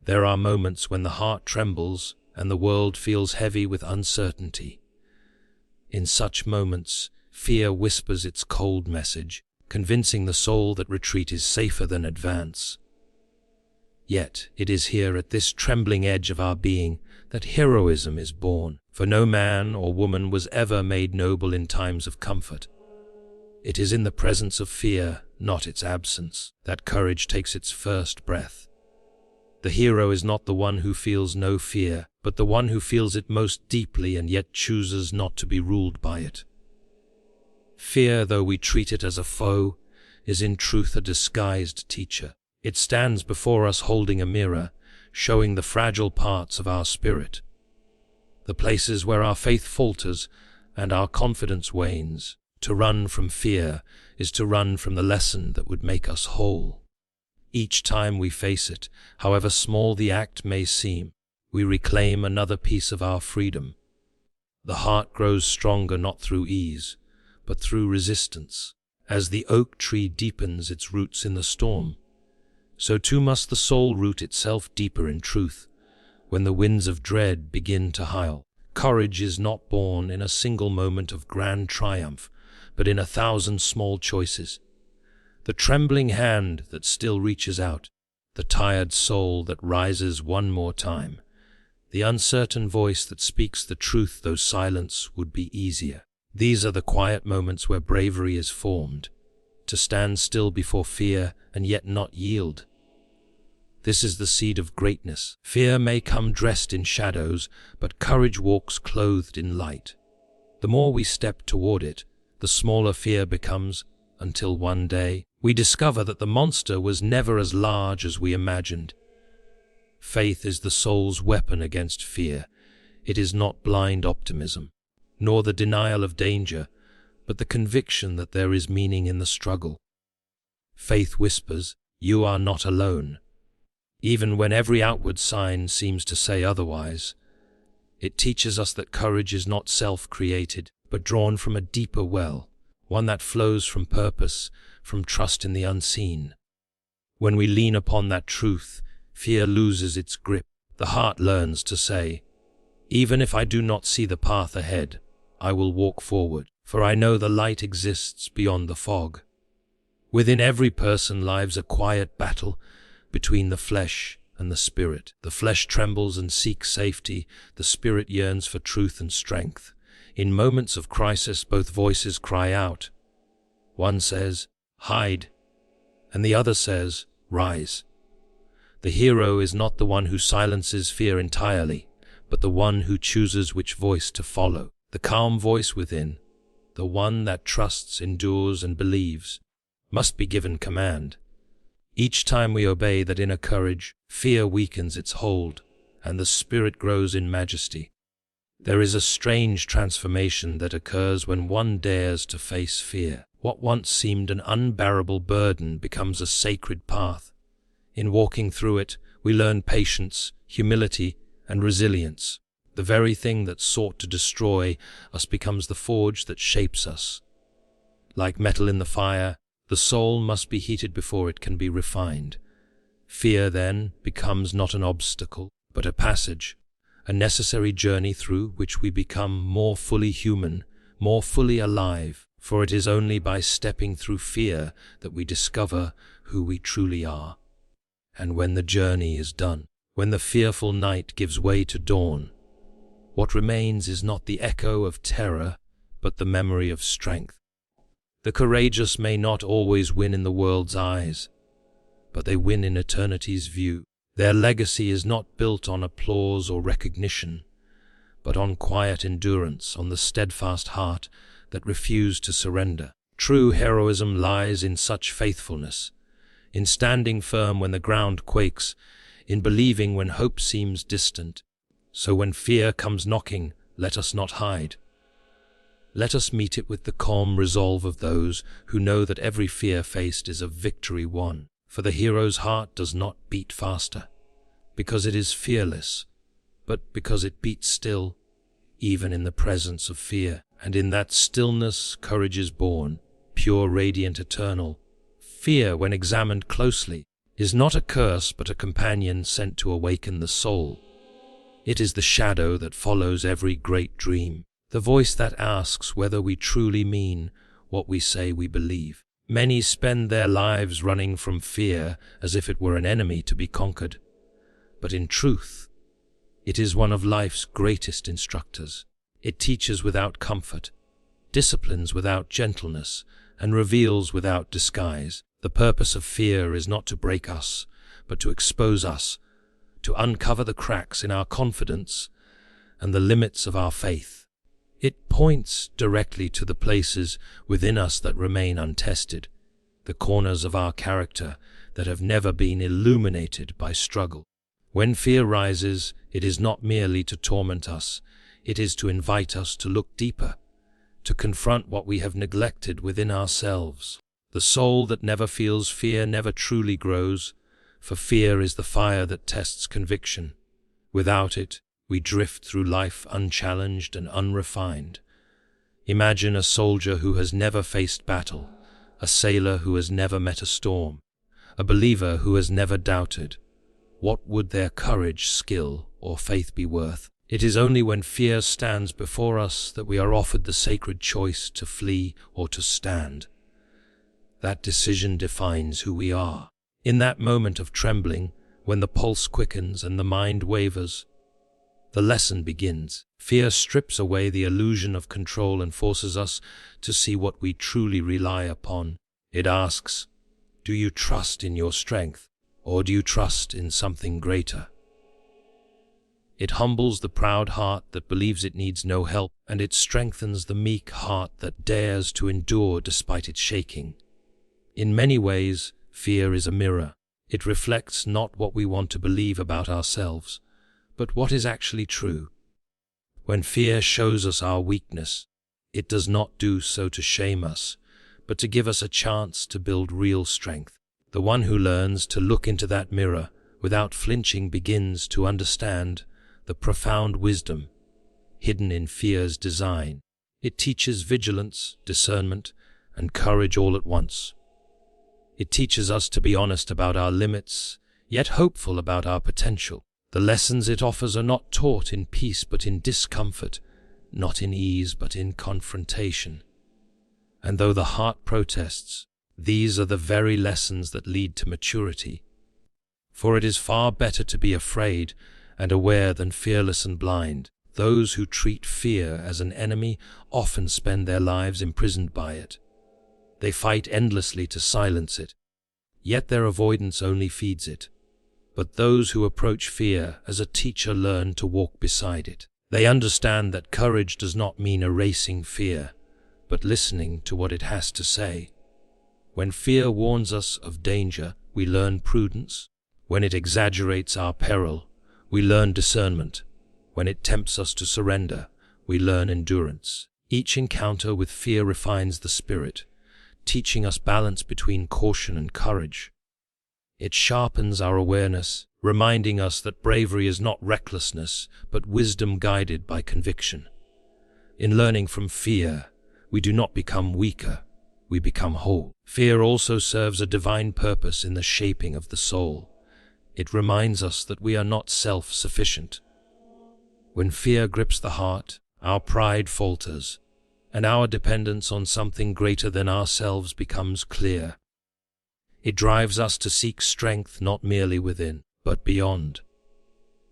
There are moments when the heart trembles and the world feels heavy with uncertainty. In such moments, fear whispers its cold message, convincing the soul that retreat is safer than advance. Yet it is here at this trembling edge of our being that heroism is born, for no man or woman was ever made noble in times of comfort. It is in the presence of fear, not its absence, that courage takes its first breath. The hero is not the one who feels no fear, but the one who feels it most deeply and yet chooses not to be ruled by it. Fear, though we treat it as a foe, is in truth a disguised teacher. It stands before us holding a mirror, showing the fragile parts of our spirit, the places where our faith falters and our confidence wanes. To run from fear is to run from the lesson that would make us whole. Each time we face it, however small the act may seem, we reclaim another piece of our freedom. The heart grows stronger not through ease, but through resistance. As the oak tree deepens its roots in the storm, so too must the soul root itself deeper in truth when the winds of dread begin to howl. Courage is not born in a single moment of grand triumph, but in 1,000 small choices. The trembling hand that still reaches out, the tired soul that rises one more time, the uncertain voice that speaks the truth though silence would be easier. These are the quiet moments where bravery is formed, to stand still before fear and yet not yield. This is the seed of greatness. Fear may come dressed in shadows, but courage walks clothed in light. The more we step toward it, the smaller fear becomes, until one day we discover that the monster was never as large as we imagined. Faith is the soul's weapon against fear. It is not blind optimism, nor the denial of danger, but the conviction that there is meaning in the struggle. Faith whispers, "You are not alone," even when every outward sign seems to say otherwise. It teaches us that courage is not self-created, but drawn from a deeper well, one that flows from purpose, from trust in the unseen. When we lean upon that truth, fear loses its grip. The heart learns to say, "Even if I do not see the path ahead, I will walk forward, for I know the light exists beyond the fog." Within every person lives a quiet battle between the flesh and the spirit. The flesh trembles and seeks safety, the spirit yearns for truth and strength. In moments of crisis, both voices cry out. One says, "Hide," and the other says, "Rise." The hero is not the one who silences fear entirely, but the one who chooses which voice to follow. The calm voice within, the one that trusts, endures, and believes, must be given command. Each time we obey that inner courage, fear weakens its hold, and the spirit grows in majesty. There is a strange transformation that occurs when one dares to face fear. What once seemed an unbearable burden becomes a sacred path. In walking through it, we learn patience, humility, and resilience. The very thing that sought to destroy us becomes the forge that shapes us. Like metal in the fire, the soul must be heated before it can be refined. Fear, then, becomes not an obstacle, but a passage, a necessary journey through which we become more fully human, more fully alive, for it is only by stepping through fear that we discover who we truly are. And when the journey is done, when the fearful night gives way to dawn, what remains is not the echo of terror, but the memory of strength. The courageous may not always win in the world's eyes, but they win in eternity's view. Their legacy is not built on applause or recognition, but on quiet endurance, on the steadfast heart that refused to surrender. True heroism lies in such faithfulness, in standing firm when the ground quakes, in believing when hope seems distant. So when fear comes knocking, let us not hide. Let us meet it with the calm resolve of those who know that every fear faced is a victory won. For the hero's heart does not beat faster, because it is fearless, but because it beats still, even in the presence of fear. And in that stillness, courage is born, pure, radiant, eternal. Fear, when examined closely, is not a curse but a companion sent to awaken the soul. It is the shadow that follows every great dream, the voice that asks whether we truly mean what we say we believe. Many spend their lives running from fear as if it were an enemy to be conquered, but in truth, it is one of life's greatest instructors. It teaches without comfort, disciplines without gentleness, and reveals without disguise. The purpose of fear is not to break us, but to expose us, to uncover the cracks in our confidence and the limits of our faith. It points directly to the places within us that remain untested, the corners of our character that have never been illuminated by struggle. When fear rises, it is not merely to torment us, it is to invite us to look deeper, to confront what we have neglected within ourselves. The soul that never feels fear never truly grows, for fear is the fire that tests conviction. Without it, we drift through life unchallenged and unrefined. Imagine a soldier who has never faced battle, a sailor who has never met a storm, a believer who has never doubted. What would their courage, skill, or faith be worth? It is only when fear stands before us that we are offered the sacred choice to flee or to stand. That decision defines who we are. In that moment of trembling, when the pulse quickens and the mind wavers, the lesson begins. Fear strips away the illusion of control and forces us to see what we truly rely upon. It asks, do you trust in your strength, or do you trust in something greater? It humbles the proud heart that believes it needs no help, and it strengthens the meek heart that dares to endure despite its shaking. In many ways, fear is a mirror. It reflects not what we want to believe about ourselves, but what is actually true. When fear shows us our weakness, it does not do so to shame us, but to give us a chance to build real strength. The one who learns to look into that mirror without flinching begins to understand the profound wisdom hidden in fear's design. It teaches vigilance, discernment, and courage all at once. It teaches us to be honest about our limits, yet hopeful about our potential. The lessons it offers are not taught in peace but in discomfort, not in ease but in confrontation. And though the heart protests, these are the very lessons that lead to maturity. For it is far better to be afraid and aware than fearless and blind. Those who treat fear as an enemy often spend their lives imprisoned by it. They fight endlessly to silence it, yet their avoidance only feeds it. But those who approach fear as a teacher learn to walk beside it. They understand that courage does not mean erasing fear, but listening to what it has to say. When fear warns us of danger, we learn prudence. When it exaggerates our peril, we learn discernment. When it tempts us to surrender, we learn endurance. Each encounter with fear refines the spirit, teaching us balance between caution and courage. It sharpens our awareness, reminding us that bravery is not recklessness, but wisdom guided by conviction. In learning from fear, we do not become weaker, we become whole. Fear also serves a divine purpose in the shaping of the soul. It reminds us that we are not self-sufficient. When fear grips the heart, our pride falters, and our dependence on something greater than ourselves becomes clear. It drives us to seek strength not merely within, but beyond.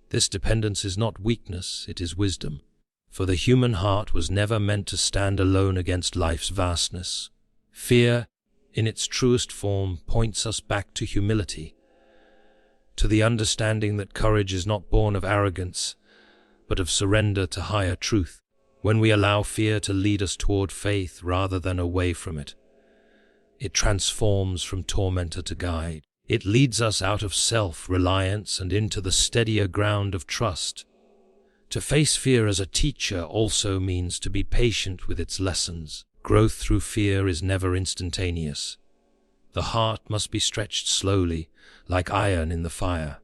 This dependence is not weakness, it is wisdom, for the human heart was never meant to stand alone against life's vastness. Fear, in its truest form, points us back to humility, to the understanding that courage is not born of arrogance, but of surrender to higher truth. When we allow fear to lead us toward faith rather than away from it, it transforms from tormentor to guide. It leads us out of self-reliance and into the steadier ground of trust. To face fear as a teacher also means to be patient with its lessons. Growth through fear is never instantaneous. The heart must be stretched slowly, like iron in the fire.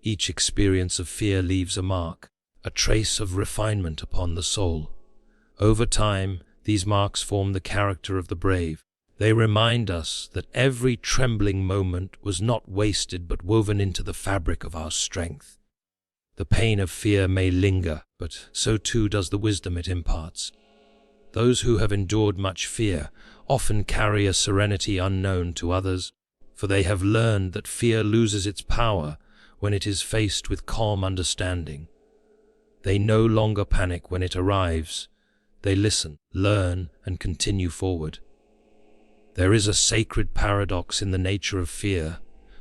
Each experience of fear leaves a mark, a trace of refinement upon the soul. Over time, these marks form the character of the brave, They remind us that every trembling moment was not wasted but woven into the fabric of our strength. The pain of fear may linger, but so too does the wisdom it imparts. Those who have endured much fear often carry a serenity unknown to others, for they have learned that fear loses its power when it is faced with calm understanding. They no longer panic when it arrives. They listen, learn, and continue forward. There is a sacred paradox in the nature of fear.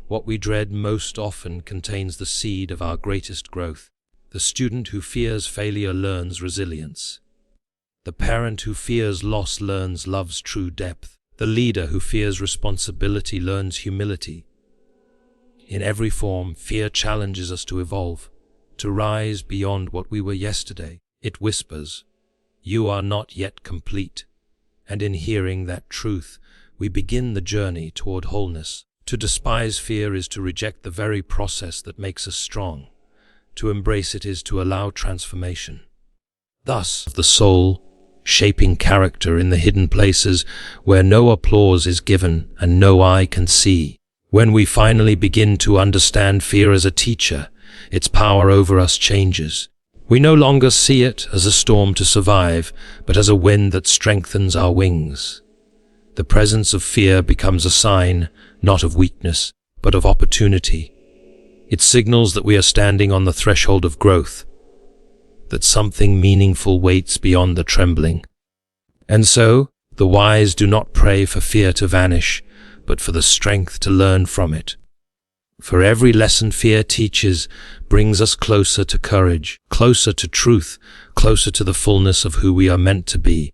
What we dread most often contains the seed of our greatest growth. The student who fears failure learns resilience. The parent who fears loss learns love's true depth. The leader who fears responsibility learns humility. In every form, fear challenges us to evolve, to rise beyond what we were yesterday. It whispers, "You are not yet complete." And in hearing that truth, we begin the journey toward wholeness. To despise fear is to reject the very process that makes us strong. To embrace it is to allow transformation. Thus, the soul, shaping character in the hidden places where no applause is given and no eye can see. When we finally begin to understand fear as a teacher, its power over us changes. We no longer see it as a storm to survive, but as a wind that strengthens our wings. The presence of fear becomes a sign, not of weakness, but of opportunity. It signals that we are standing on the threshold of growth, that something meaningful waits beyond the trembling. And so, the wise do not pray for fear to vanish, but for the strength to learn from it. For every lesson fear teaches brings us closer to courage, closer to truth, closer to the fullness of who we are meant to be.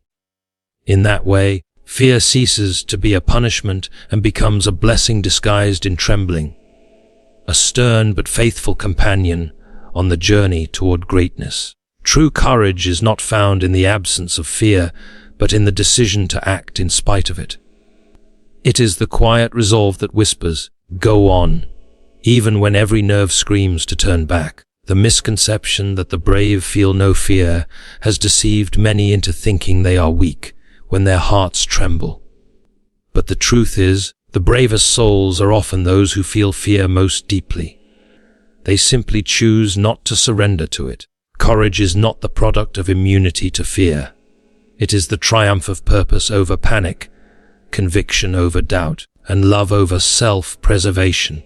In that way, fear ceases to be a punishment and becomes a blessing disguised in trembling, a stern but faithful companion on the journey toward greatness. True courage is not found in the absence of fear, but in the decision to act in spite of it. It is the quiet resolve that whispers, "Go on," even when every nerve screams to turn back. The misconception that the brave feel no fear has deceived many into thinking they are weak when their hearts tremble. But the truth is, the bravest souls are often those who feel fear most deeply. They simply choose not to surrender to it. Courage is not the product of immunity to fear. It is the triumph of purpose over panic, conviction over doubt, and love over self-preservation.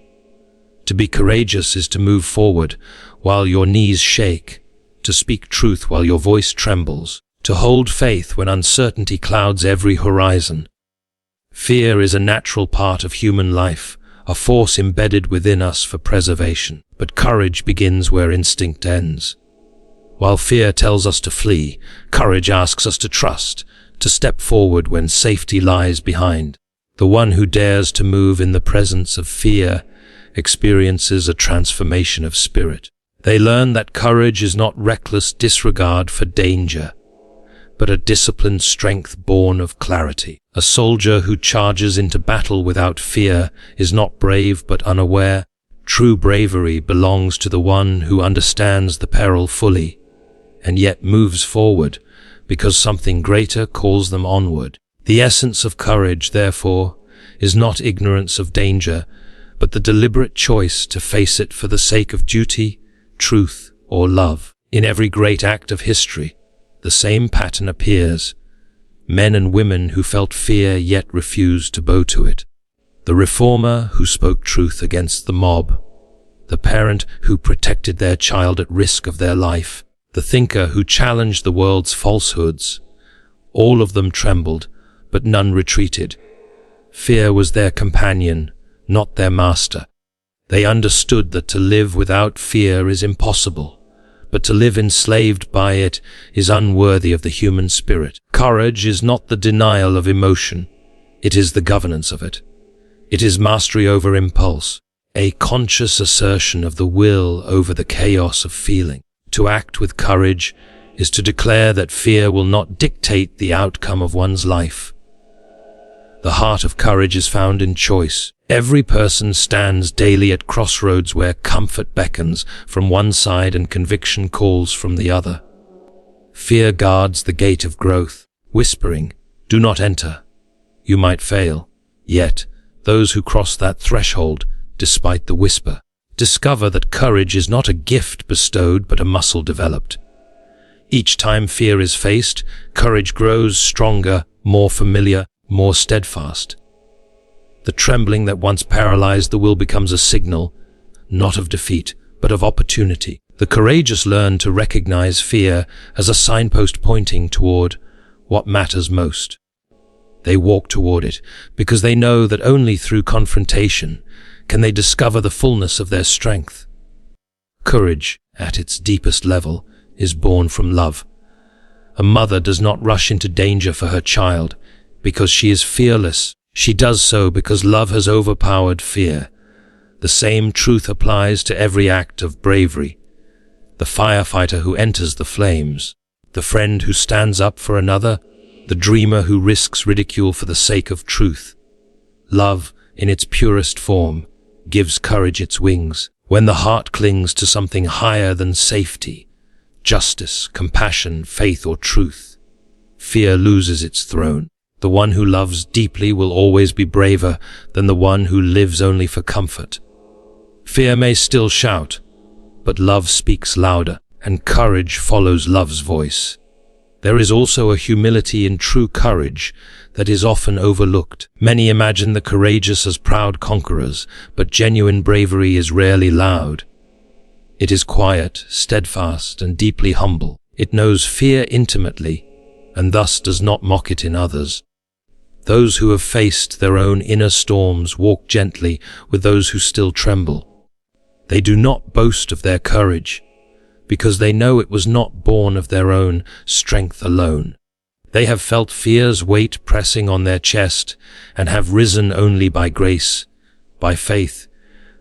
To be courageous is to move forward while your knees shake, to speak truth while your voice trembles, to hold faith when uncertainty clouds every horizon. Fear is a natural part of human life, a force embedded within us for preservation. But courage begins where instinct ends. While fear tells us to flee, courage asks us to trust, to step forward when safety lies behind. The one who dares to move in the presence of fear experiences a transformation of spirit. They learn that courage is not reckless disregard for danger, but a disciplined strength born of clarity. A soldier who charges into battle without fear is not brave but unaware. True bravery belongs to the one who understands the peril fully, and yet moves forward because something greater calls them onward. The essence of courage, therefore, is not ignorance of danger, but the deliberate choice to face it for the sake of duty, truth, or love. In every great act of history, the same pattern appears. Men and women who felt fear yet refused to bow to it. The reformer who spoke truth against the mob. The parent who protected their child at risk of their life. The thinker who challenged the world's falsehoods. All of them trembled, but none retreated. Fear was their companion, not their master. They understood that to live without fear is impossible, but to live enslaved by it is unworthy of the human spirit. Courage is not the denial of emotion, it is the governance of it. It is mastery over impulse, a conscious assertion of the will over the chaos of feeling. To act with courage is to declare that fear will not dictate the outcome of one's life. The heart of courage is found in choice. Every person stands daily at crossroads where comfort beckons from one side and conviction calls from the other. Fear guards the gate of growth, whispering, "Do not enter. you might fail. Yet, those who cross that threshold, despite the whisper, discover that courage is not a gift bestowed but a muscle developed. Each time fear is faced, courage grows stronger, more familiar, more steadfast. The trembling that once paralyzed the will becomes a signal, not of defeat, but of opportunity. The courageous learn to recognize fear as a signpost pointing toward what matters most. They walk toward it because they know that only through confrontation can they discover the fullness of their strength. Courage, at its deepest level, is born from love. A mother does not rush into danger for her child because she is fearless. She does so because love has overpowered fear. The same truth applies to every act of bravery. The firefighter who enters the flames, the friend who stands up for another, the dreamer who risks ridicule for the sake of truth. Love, in its purest form, gives courage its wings. When the heart clings to something higher than safety, justice, compassion, faith, or truth, fear loses its throne. The one who loves deeply will always be braver than the one who lives only for comfort. Fear may still shout, but love speaks louder, and courage follows love's voice. There is also a humility in true courage that is often overlooked. Many imagine the courageous as proud conquerors, but genuine bravery is rarely loud. It is quiet, steadfast, and deeply humble. It knows fear intimately, and thus does not mock it in others. Those who have faced their own inner storms walk gently with those who still tremble. They do not boast of their courage, because they know it was not born of their own strength alone. They have felt fear's weight pressing on their chest, and have risen only by grace, by faith,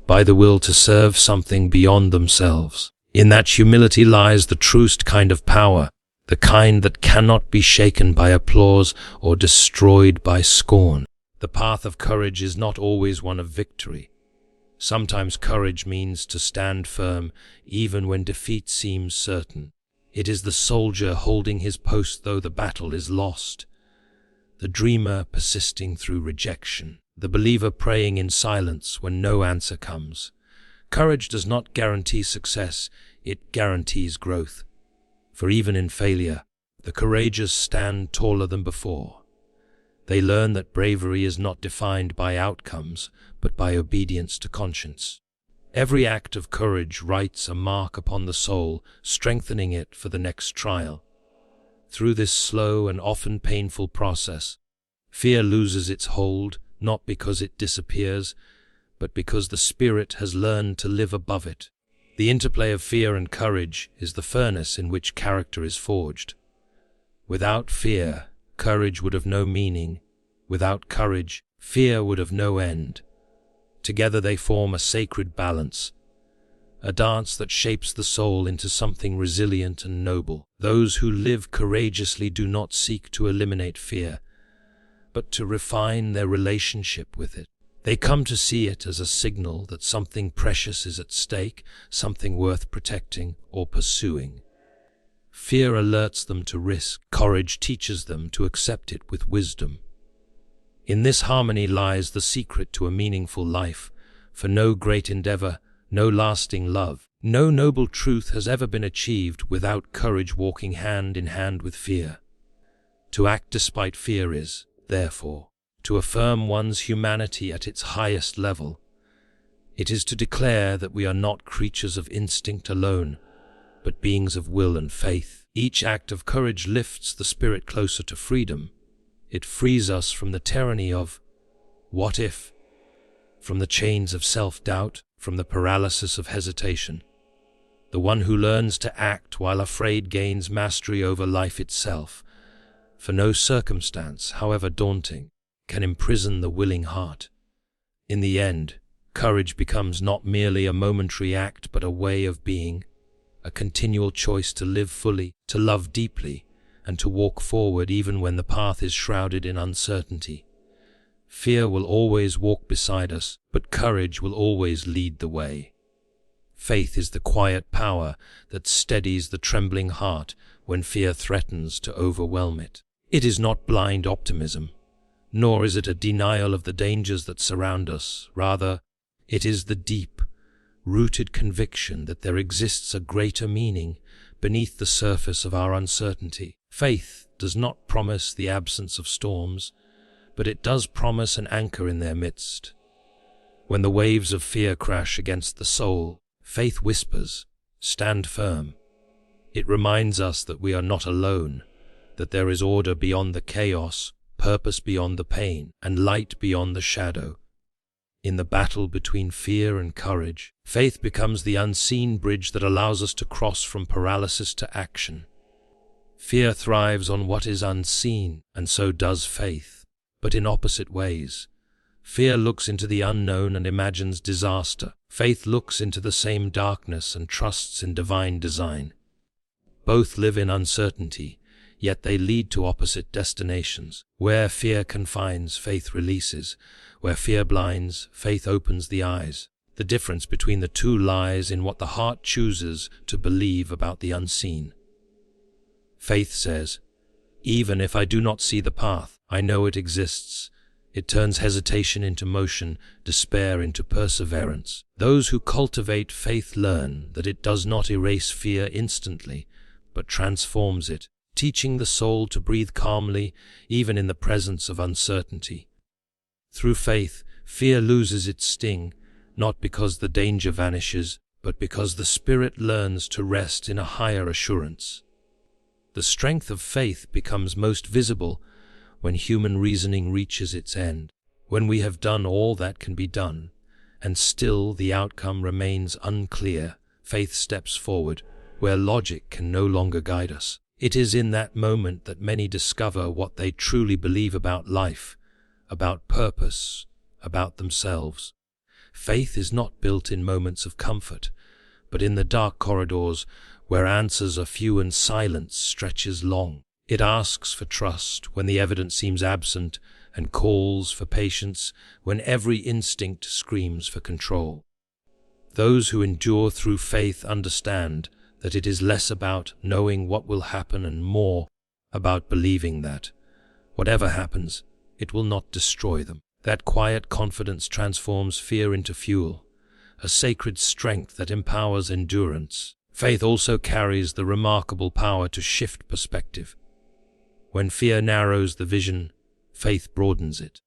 by the will to serve something beyond themselves. In that humility lies the truest kind of power, the kind that cannot be shaken by applause or destroyed by scorn. The path of courage is not always one of victory. Sometimes courage means to stand firm even when defeat seems certain. It is the soldier holding his post though the battle is lost, the dreamer persisting through rejection, the believer praying in silence when no answer comes. Courage does not guarantee success, it guarantees growth. For even in failure, the courageous stand taller than before. They learn that bravery is not defined by outcomes, but by obedience to conscience. Every act of courage writes a mark upon the soul, strengthening it for the next trial. Through this slow and often painful process, fear loses its hold, not because it disappears, but because the spirit has learned to live above it. The interplay of fear and courage is the furnace in which character is forged. Without fear, courage would have no meaning. Without courage, fear would have no end. Together they form a sacred balance, a dance that shapes the soul into something resilient and noble. Those who live courageously do not seek to eliminate fear, but to refine their relationship with it. They come to see it as a signal that something precious is at stake, something worth protecting or pursuing. Fear alerts them to risk. Courage teaches them to accept it with wisdom. In this harmony lies the secret to a meaningful life, for no great endeavor, no lasting love, no noble truth has ever been achieved without courage walking hand in hand with fear. To act despite fear is, therefore, to affirm one's humanity at its highest level. It is to declare that we are not creatures of instinct alone, but beings of will and faith. Each act of courage lifts the spirit closer to freedom. It frees us from the tyranny of what if, from the chains of self-doubt, from the paralysis of hesitation. The one who learns to act while afraid gains mastery over life itself, for no circumstance, however daunting, can imprison the willing heart. In the end, courage becomes not merely a momentary act but a way of being, a continual choice to live fully, to love deeply, and to walk forward even when the path is shrouded in uncertainty. Fear will always walk beside us, but courage will always lead the way. Faith is the quiet power that steadies the trembling heart when fear threatens to overwhelm it. It is not blind optimism, nor is it a denial of the dangers that surround us. Rather, it is the deep, rooted conviction that there exists a greater meaning beneath the surface of our uncertainty. Faith does not promise the absence of storms, but it does promise an anchor in their midst. When the waves of fear crash against the soul, faith whispers, "Stand firm." It reminds us that we are not alone, that there is order beyond the chaos, purpose beyond the pain, and light beyond the shadow. In the battle between fear and courage, faith becomes the unseen bridge that allows us to cross from paralysis to action. Fear thrives on what is unseen, and so does faith, but in opposite ways. Fear looks into the unknown and imagines disaster. Faith looks into the same darkness and trusts in divine design. Both live in uncertainty, yet they lead to opposite destinations. Where fear confines, faith releases. Where fear blinds, faith opens the eyes. The difference between the two lies in what the heart chooses to believe about the unseen. Faith says, "Even if I do not see the path, I know it exists." It turns hesitation into motion, despair into perseverance. Those who cultivate faith learn that it does not erase fear instantly, but transforms it, teaching the soul to breathe calmly even in the presence of uncertainty. Through faith, fear loses its sting, not because the danger vanishes, but because the spirit learns to rest in a higher assurance. The strength of faith becomes most visible when human reasoning reaches its end, when we have done all that can be done, and still the outcome remains unclear. Faith steps forward, where logic can no longer guide us. It is in that moment that many discover what they truly believe about life, about purpose, about themselves. Faith is not built in moments of comfort, but in the dark corridors where answers are few and silence stretches long. It asks for trust when the evidence seems absent and calls for patience when every instinct screams for control. Those who endure through faith understand that it is less about knowing what will happen and more about believing that, whatever happens, it will not destroy them. That quiet confidence transforms fear into fuel, a sacred strength that empowers endurance. Faith also carries the remarkable power to shift perspective. When fear narrows the vision, faith broadens it.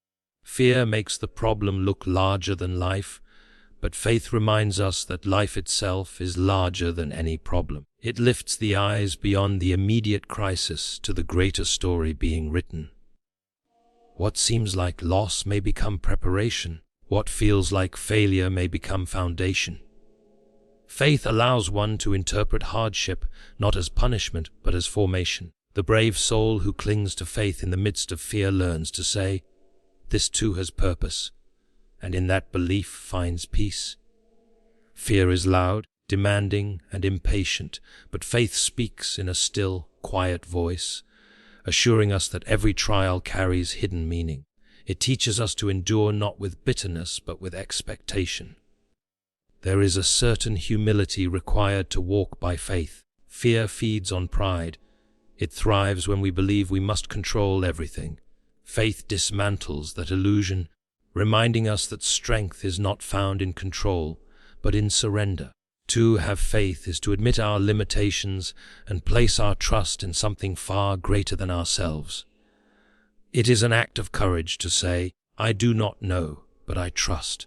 Fear makes the problem look larger than life, but faith reminds us that life itself is larger than any problem. It lifts the eyes beyond the immediate crisis to the greater story being written. What seems like loss may become preparation. What feels like failure may become foundation. Faith allows one to interpret hardship not as punishment but as formation. The brave soul who clings to faith in the midst of fear learns to say, "This too has purpose," and in that belief finds peace. Fear is loud, demanding, and impatient, but faith speaks in a still, quiet voice, assuring us that every trial carries hidden meaning. It teaches us to endure not with bitterness but with expectation. There is a certain humility required to walk by faith. Fear feeds on pride. It thrives when we believe we must control everything. Faith dismantles that illusion, reminding us that strength is not found in control, but in surrender. To have faith is to admit our limitations and place our trust in something far greater than ourselves. It is an act of courage to say, "I do not know, but I trust."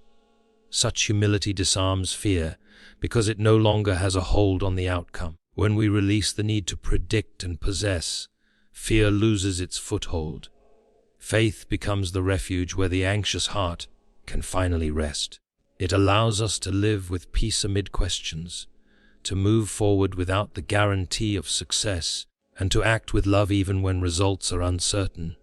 Such humility disarms fear because it no longer has a hold on the outcome. When we release the need to predict and possess, fear loses its foothold. Faith becomes the refuge where the anxious heart can finally rest. It allows us to live with peace amid questions, to move forward without the guarantee of success, and to act with love even when results are uncertain.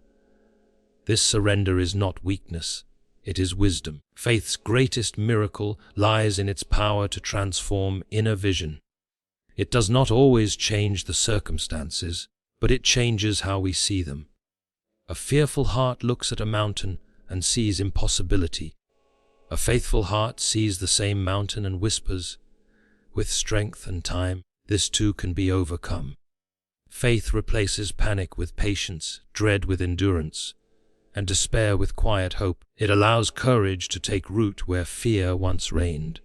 This surrender is not weakness, it is wisdom. Faith's greatest miracle lies in its power to transform inner vision. It does not always change the circumstances, but it changes how we see them. A fearful heart looks at a mountain and sees impossibility. A faithful heart sees the same mountain and whispers, "With strength and time, this too can be overcome." Faith replaces panic with patience, dread with endurance, and despair with quiet hope. It allows courage to take root where fear once reigned.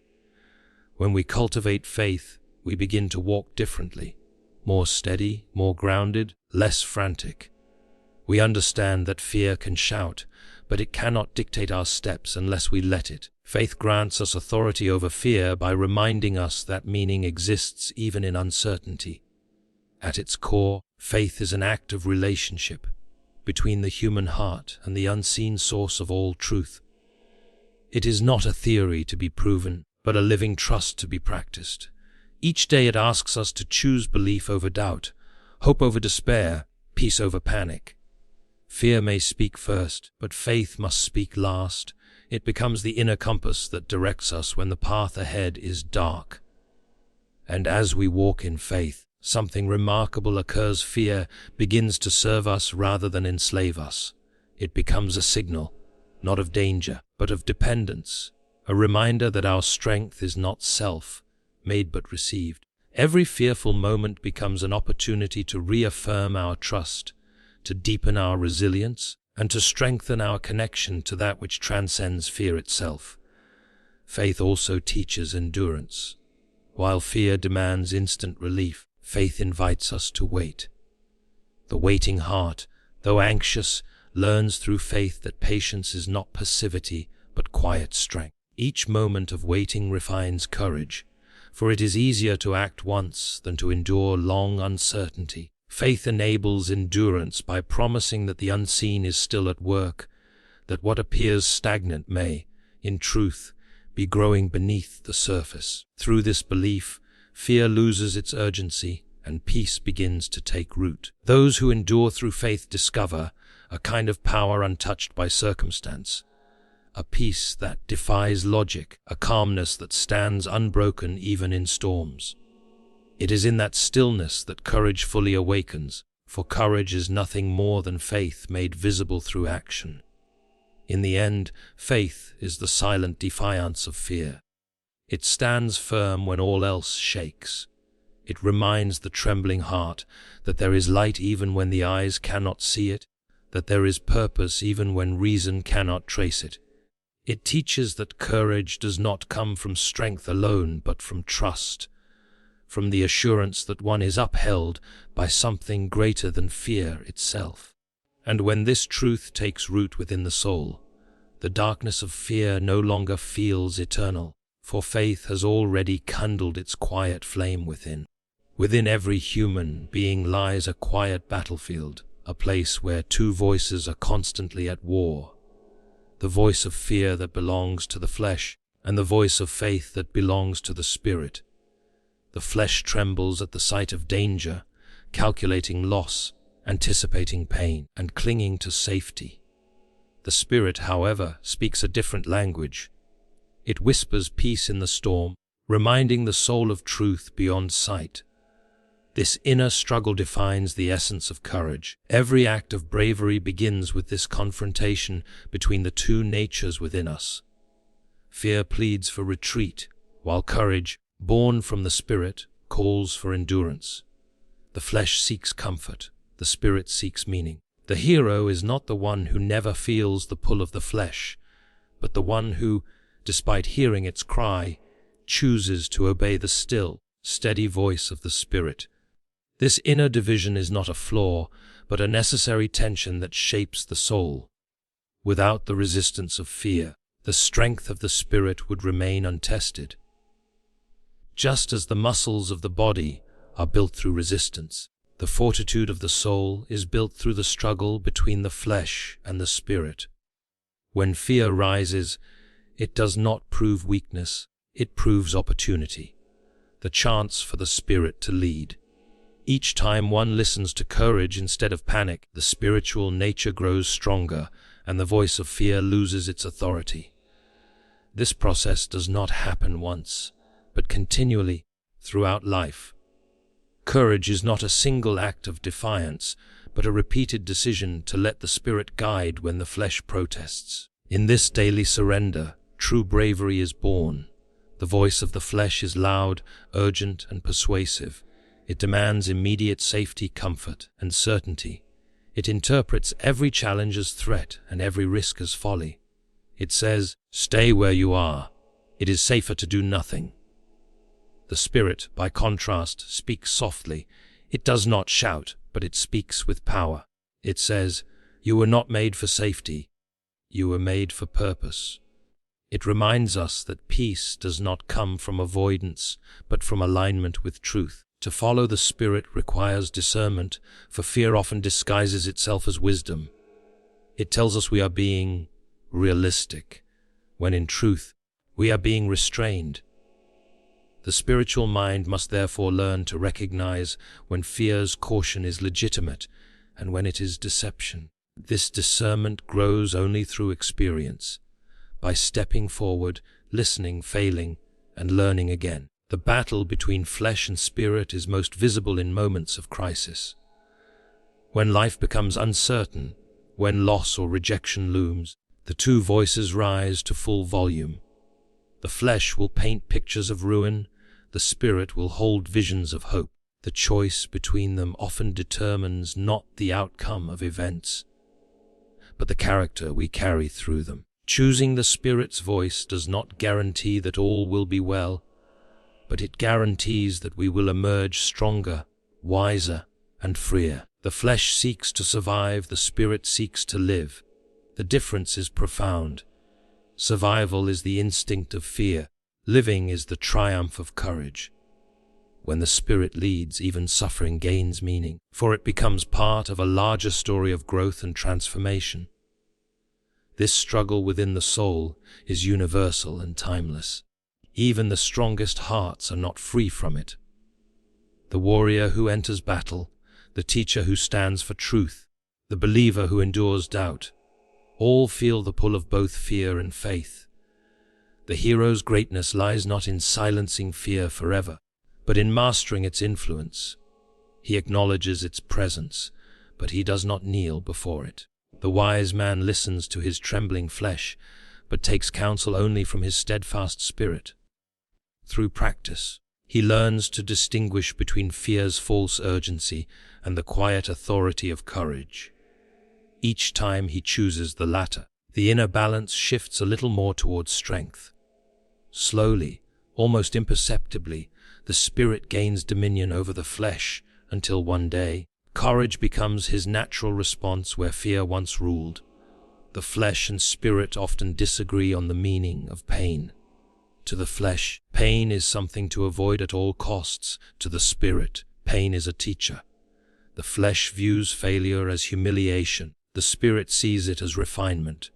When we cultivate faith, we begin to walk differently, more steady, more grounded, less frantic. We understand that fear can shout, but it cannot dictate our steps unless we let it. Faith grants us authority over fear by reminding us that meaning exists even in uncertainty. At its core, faith is an act of relationship between the human heart and the unseen source of all truth. It is not a theory to be proven, but a living trust to be practiced. Each day it asks us to choose belief over doubt, hope over despair, peace over panic. Fear may speak first, but faith must speak last. It becomes the inner compass that directs us when the path ahead is dark. And as we walk in faith, something remarkable occurs. Fear begins to serve us rather than enslave us. It becomes a signal, not of danger, but of dependence, a reminder that our strength is not self-made but received. Every fearful moment becomes an opportunity to reaffirm our trust, to deepen our resilience, and to strengthen our connection to that which transcends fear itself. Faith also teaches endurance. While fear demands instant relief, faith invites us to wait. The waiting heart, though anxious, learns through faith that patience is not passivity, but quiet strength. Each moment of waiting refines courage, for it is easier to act once than to endure long uncertainty. Faith enables endurance by promising that the unseen is still at work, that what appears stagnant may, in truth, be growing beneath the surface. Through this belief, fear loses its urgency and peace begins to take root. Those who endure through faith discover a kind of power untouched by circumstance, a peace that defies logic, a calmness that stands unbroken even in storms. It is in that stillness that courage fully awakens, for courage is nothing more than faith made visible through action. In the end, faith is the silent defiance of fear. It stands firm when all else shakes. It reminds the trembling heart that there is light even when the eyes cannot see it, that there is purpose even when reason cannot trace it. It teaches that courage does not come from strength alone, but from trust, from the assurance that one is upheld by something greater than fear itself. And when this truth takes root within the soul, the darkness of fear no longer feels eternal, for faith has already kindled its quiet flame within. Within every human being lies a quiet battlefield, a place where two voices are constantly at war. The voice of fear that belongs to the flesh, and the voice of faith that belongs to the spirit. The flesh trembles at the sight of danger, calculating loss, anticipating pain, and clinging to safety. The spirit, however, speaks a different language. It whispers peace in the storm, reminding the soul of truth beyond sight. This inner struggle defines the essence of courage. Every act of bravery begins with this confrontation between the two natures within us. Fear pleads for retreat, while courage, born from the spirit, calls for endurance. The flesh seeks comfort, the spirit seeks meaning. The hero is not the one who never feels the pull of the flesh, but the one who, despite hearing its cry, chooses to obey the still, steady voice of the spirit. This inner division is not a flaw, but a necessary tension that shapes the soul. Without the resistance of fear, the strength of the spirit would remain untested. Just as the muscles of the body are built through resistance, the fortitude of the soul is built through the struggle between the flesh and the spirit. When fear rises, it does not prove weakness, it proves opportunity, the chance for the spirit to lead. Each time one listens to courage instead of panic, the spiritual nature grows stronger and the voice of fear loses its authority. This process does not happen once, but continually, throughout life. Courage is not a single act of defiance, but a repeated decision to let the spirit guide when the flesh protests. In this daily surrender, true bravery is born. The voice of the flesh is loud, urgent, and persuasive. It demands immediate safety, comfort, and certainty. It interprets every challenge as threat and every risk as folly. It says, "Stay where you are. It is safer to do nothing." The spirit, by contrast, speaks softly. It does not shout, but it speaks with power. It says, "You were not made for safety. You were made for purpose." It reminds us that peace does not come from avoidance, but from alignment with truth. To follow the Spirit requires discernment, for fear often disguises itself as wisdom. It tells us we are being realistic, when in truth, we are being restrained. The spiritual mind must therefore learn to recognize when fear's caution is legitimate and when it is deception. This discernment grows only through experience, by stepping forward, listening, failing, and learning again. The battle between flesh and spirit is most visible in moments of crisis. When life becomes uncertain, when loss or rejection looms, the two voices rise to full volume. The flesh will paint pictures of ruin, the spirit will hold visions of hope. The choice between them often determines not the outcome of events, but the character we carry through them. Choosing the spirit's voice does not guarantee that all will be well, but it guarantees that we will emerge stronger, wiser, and freer. The flesh seeks to survive, the spirit seeks to live. The difference is profound. Survival is the instinct of fear. Living is the triumph of courage. When the spirit leads, even suffering gains meaning, for it becomes part of a larger story of growth and transformation. This struggle within the soul is universal and timeless. Even the strongest hearts are not free from it. The warrior who enters battle, the teacher who stands for truth, the believer who endures doubt, all feel the pull of both fear and faith. The hero's greatness lies not in silencing fear forever, but in mastering its influence. He acknowledges its presence, but he does not kneel before it. The wise man listens to his trembling flesh, but takes counsel only from his steadfast spirit. Through practice, he learns to distinguish between fear's false urgency and the quiet authority of courage. Each time he chooses the latter, the inner balance shifts a little more towards strength. Slowly, almost imperceptibly, the spirit gains dominion over the flesh until one day, courage becomes his natural response where fear once ruled. The flesh and spirit often disagree on the meaning of pain. To the flesh, pain is something to avoid at all costs. To the spirit, pain is a teacher. The flesh views failure as humiliation. The spirit sees it as refinement.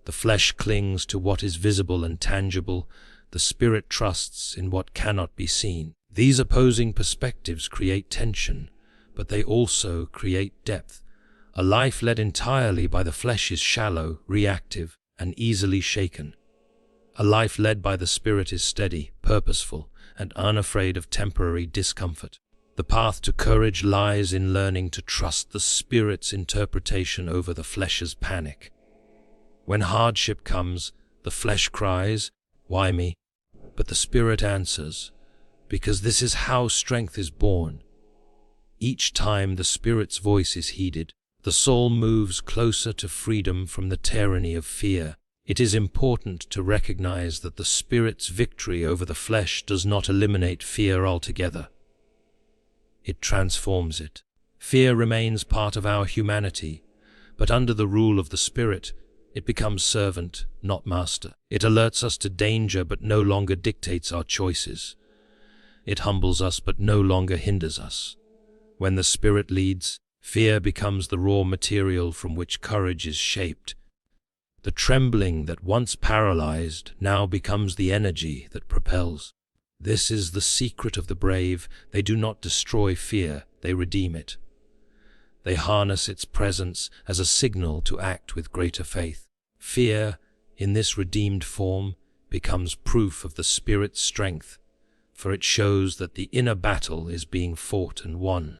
The flesh clings to what is visible and tangible. The spirit trusts in what cannot be seen. These opposing perspectives create tension, but they also create depth. A life led entirely by the flesh is shallow, reactive, and easily shaken. A life led by the spirit is steady, purposeful, and unafraid of temporary discomfort. The path to courage lies in learning to trust the spirit's interpretation over the flesh's panic. When hardship comes, the flesh cries, "Why me?" But the spirit answers, "Because this is how strength is born." Each time the spirit's voice is heeded, the soul moves closer to freedom from the tyranny of fear. It is important to recognize that the spirit's victory over the flesh does not eliminate fear altogether. It transforms it. Fear remains part of our humanity, but under the rule of the spirit, it becomes servant, not master. It alerts us to danger but no longer dictates our choices. It humbles us but no longer hinders us. When the spirit leads, fear becomes the raw material from which courage is shaped. The trembling that once paralyzed now becomes the energy that propels. This is the secret of the brave. They do not destroy fear, they redeem it. They harness its presence as a signal to act with greater faith. Fear, in this redeemed form, becomes proof of the spirit's strength, for it shows that the inner battle is being fought and won.